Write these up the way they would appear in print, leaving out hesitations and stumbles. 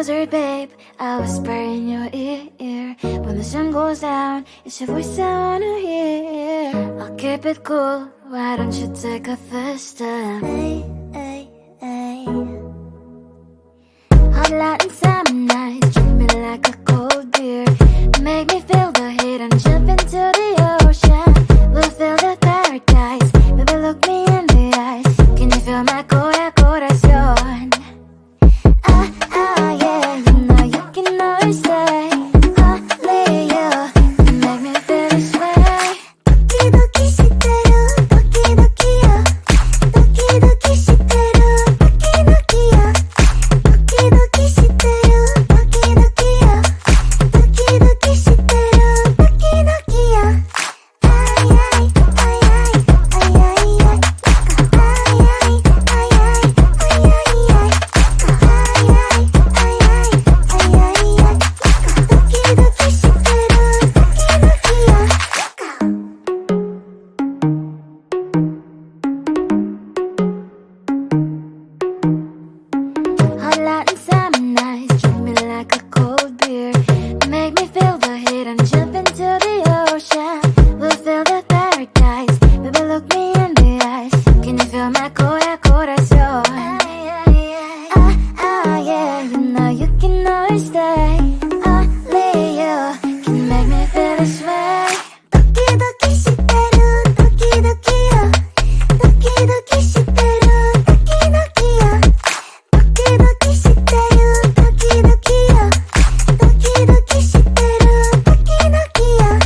closer, babe. I whisper in your ear. When the sun goes down, it's your voice I wanna hear. I'll keep it cool. Why don't you take a first step? Hey, hey, hey. Hot light and summer nights, treat me like a cold beer. Make me feel the heat and jump into the ocean. We'll feel the paradise. Baby, look me in the eyes. Can you feel my corazón? Yeah, you know you can always stay. Only you can make me feel this way. 도끼도끼 시대로 도끼도끼야. 도끼도끼 시대로 도끼도끼야. 도끼도끼 시대로 도끼도끼야. 도끼도끼 시대로 도끼도끼야.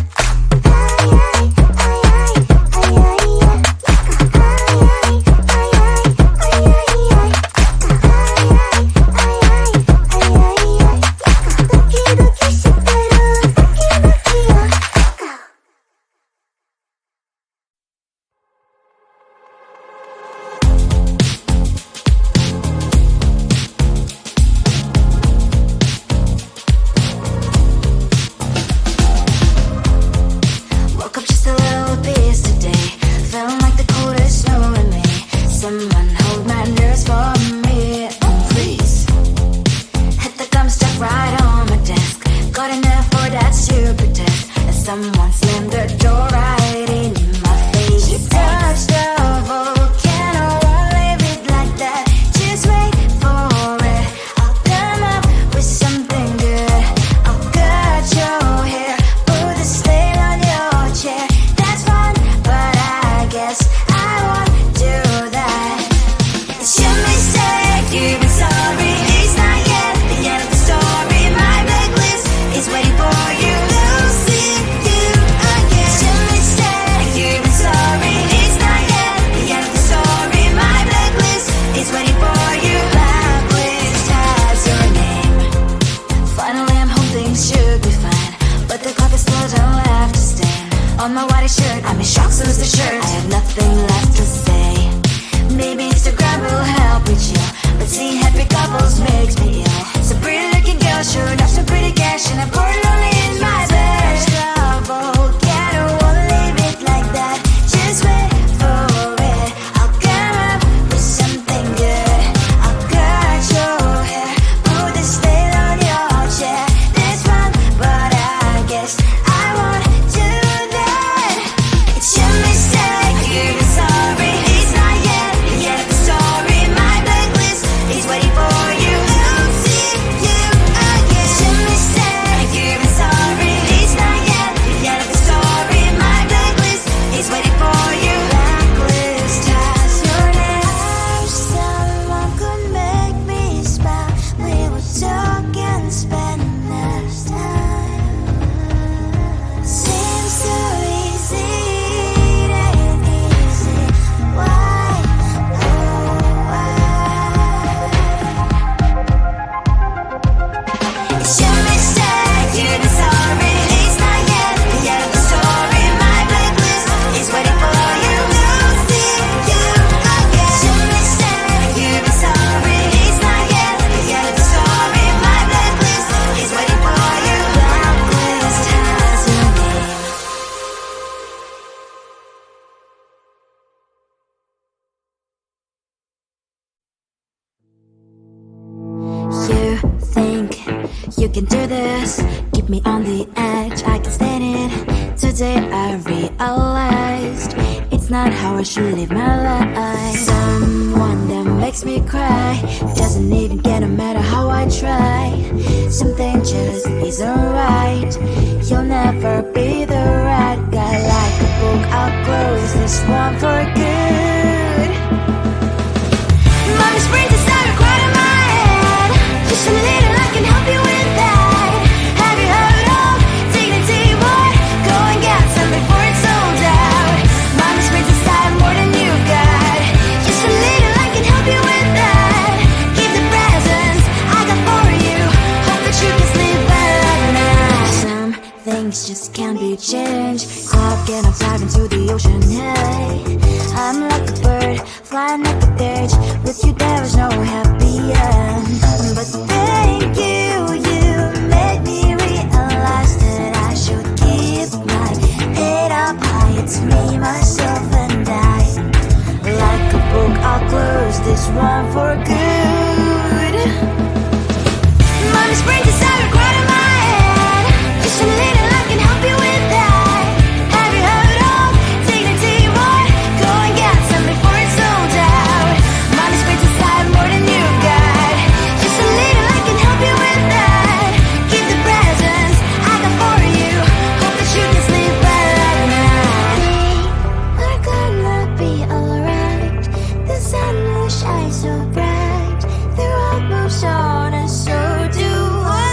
Waiting for you, losing you You can do this, keep me on the edge, I can stand it. Today I realized it's not how I should live my life. Someone that makes me cry doesn't even get no matter how I try. Something just isn't right. You'll never be the right guy. Like a book, I'll close this one for good. Mommy's brains is starting quite in my head. Just a little, I can help you with that. Have you heard of dignity, boy? Go and get some before it's sold out. Mommy's brains is starting more than you've got. Just a little, I can help you with that. Keep the presents I got for you. Hope that you can sleep well at night. Some things just can't be changed. Clock and I'm diving to the ocean, hey. I'm like a bird, flying like a bird. With you there was no happy end. But thank you, you made me realize that I should keep my head up high. It's me, myself and I. Like a book, I'll close this one for good. Mommy's brains is starting quite in my head. Just a little, I can help you with that. Have you heard of dignity, boy? Go and get some before it's sold out. Mommy's brains is starting more than you got. Just a little, I can help you with that. Keep the presents I got for you. Hope that you can sleep well at night. We're gonna be alright. The sun will shine so bright. The road moves on and so do I.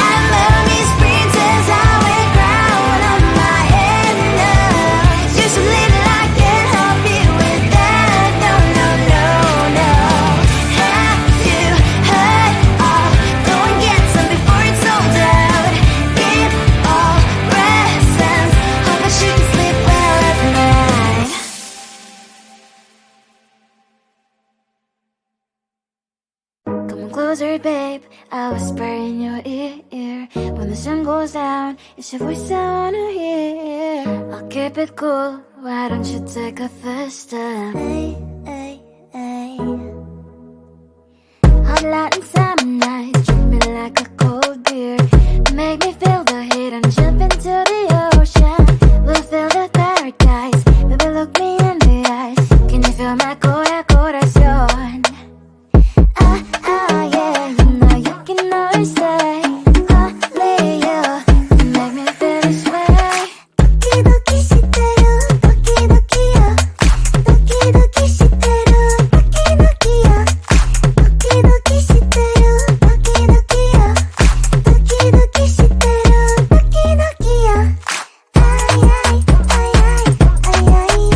And mommy's princess, I wear crown on my head now. Just a little, I can help you with that. No, no, no, no. Have you heard of? Go and get some before it's sold out. Give all presents. Hope that you can sleep well at night. Come on closer, babe, I'll whisper in your ear. When the sun goes down, it's your voice I wanna hear. I'll keep it cool, why don't you take a first step? Hey, hey, hey. Hot light and summer nights, treat me like a cold beer. Make me feel the heat and jump into the ocean. We'll feel the paradise, baby look me in the eyes. Can you feel my corazón? Yeah, you know you can always stay. Only you can make me feel this way. 도끼도끼 시대로 도끼도끼야. 도끼도끼 시대로 도끼도끼야. 도끼도끼 시대로 도끼도끼야. 도끼도끼 시대로 도끼도끼야. 아이아이 아이아이 아이아이 아이아이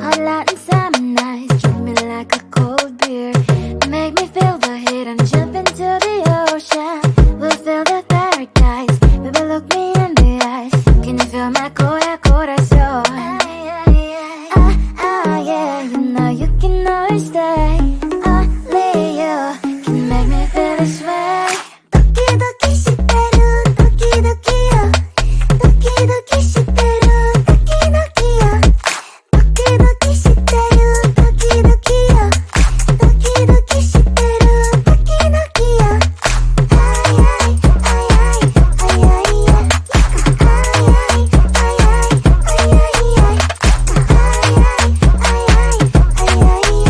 Hot light and summer nights, treat me like a cold beer. Make me feel the heat and jump into the ocean. We'll feel the paradise, baby look me in the eyes. Can you feel my corazón? Yeah, you know you can always stay. Only you can make me feel this way. 도끼도끼 시대로 도끼도끼야. 도끼도끼 시대로 도끼도끼야. 도끼도끼 시대로 도끼도끼야. 도끼도끼 시대로 도끼도끼야. 아이아이 아이아이 아이아이 아이아이 아이아이 아이아이 아이아이 아이아이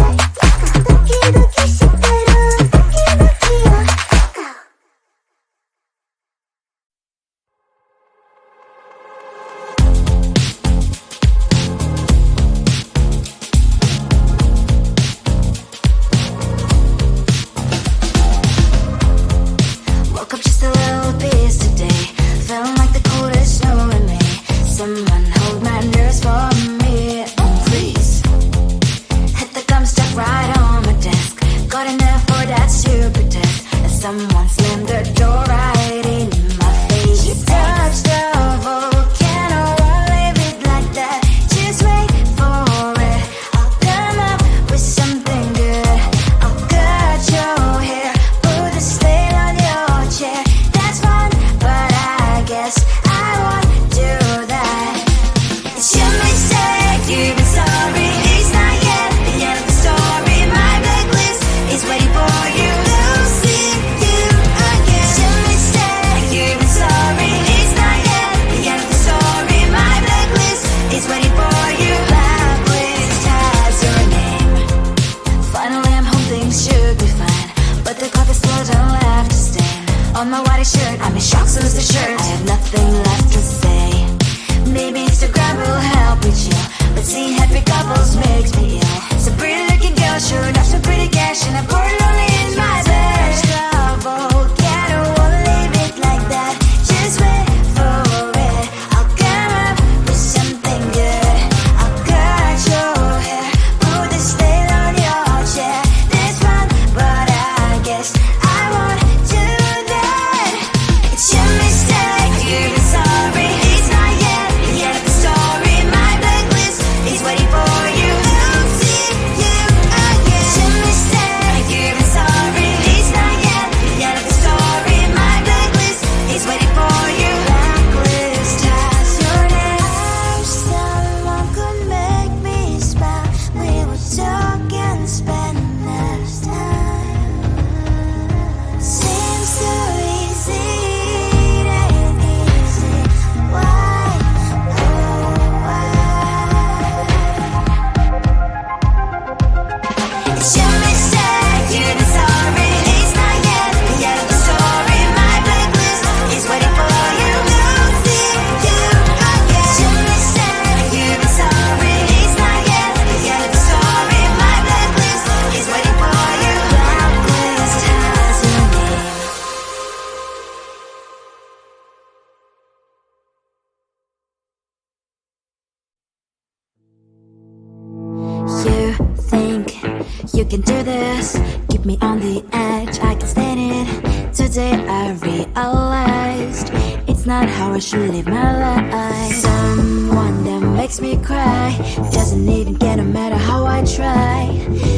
You can do this, keep me on the edge, I can stand it. Today I realized it's not how I should live my life. Someone that makes me cry doesn't even get no matter how I try.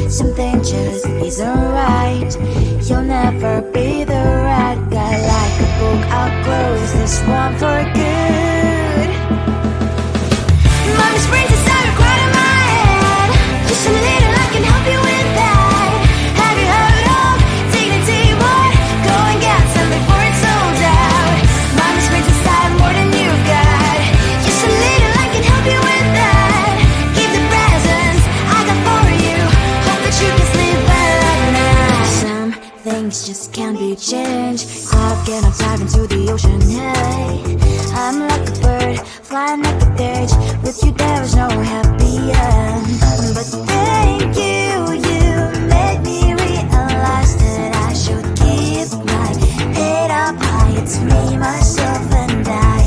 Something just isn't right. You'll never be the right guy. Like a book, I'll close this one for good. Mommy springs inside a quite in my head. Just a little, I can help you with that. Have you heard of dignity, boy? Go and get some before it's sold out. Mommy springs inside more than you've got. Just a little, I can help you with that. Keep the presents I got for you. Hope that you can sleep well at night. Some things just can't be changed. I'll get on dive into the ocean, hey. I'm like a bird, flying like a cage. With you there is no happy end. But thank you, you made me realize that I should keep my head up high. It's me, myself and I.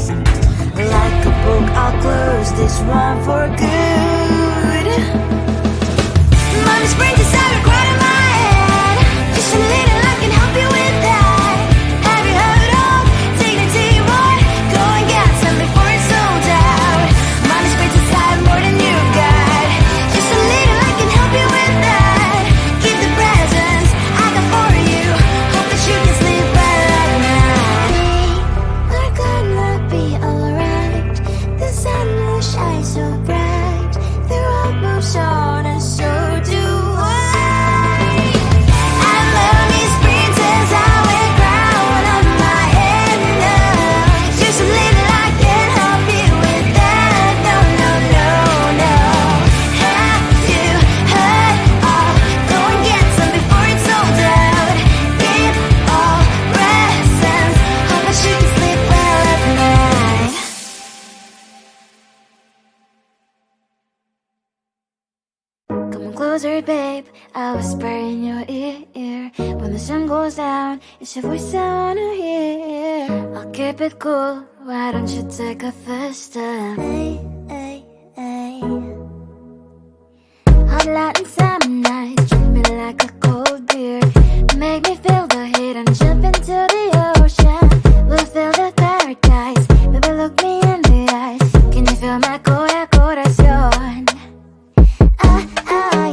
Like a book, I'll close this one for good. Mommy springs inside a quite in my head. Just a little, I can help you with that. Have you heard of dignity, boy? Go and get some before it's sold out. Mommy springs inside more than you've got. Just a little, I can help you with that. Keep the presents I got for you. Hope that you can sleep well at night. We're gonna be alright. The sun will shine so bright. The road moves on and so do I. And memories princess, I wear crown on my head now. Just a little, I can help you with that. No, no, no, no. Have you heard of? Go and get some before it's sold out. Keep all presents. Hope that you can sleep well at night. Come on closer, babe, I'll whisper in your ear. When the sun goes down, it's your voice I wanna hear. I'll keep it cool, why don't you take a first step? Hey, hey, hey. Hot light and summer nights, treat me like a cold beer. Make me feel the heat and jump into the ocean. We'll feel the paradise, baby look me in the eyes. Can you feel my corazón?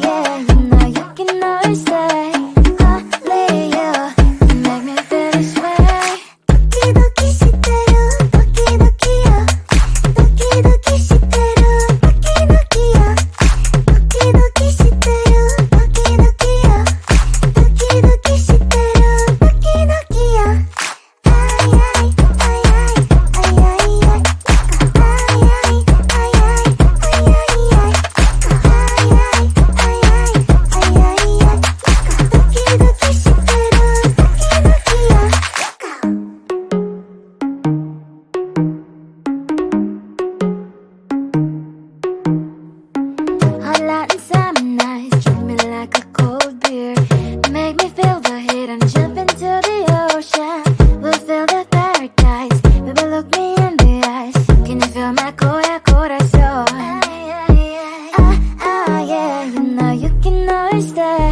Yeah, you know you can always stay. Only you can make me feel this way. 도끼도끼 시대로 도끼도끼야. 도끼도끼 시대로 도끼도끼야. 도끼도끼 시대로 도끼도끼야. 도끼도끼 시대로 도끼도끼야. 아이아이 아이아이 아이아이 아이아이 아이아이 Hot light and summer nights, treat me like a cold beer. Make me feel the heat and jump into the ocean. We'll feel the paradise, baby look me in the eyes. Can you feel my corazón? Yeah, you know you can always stay.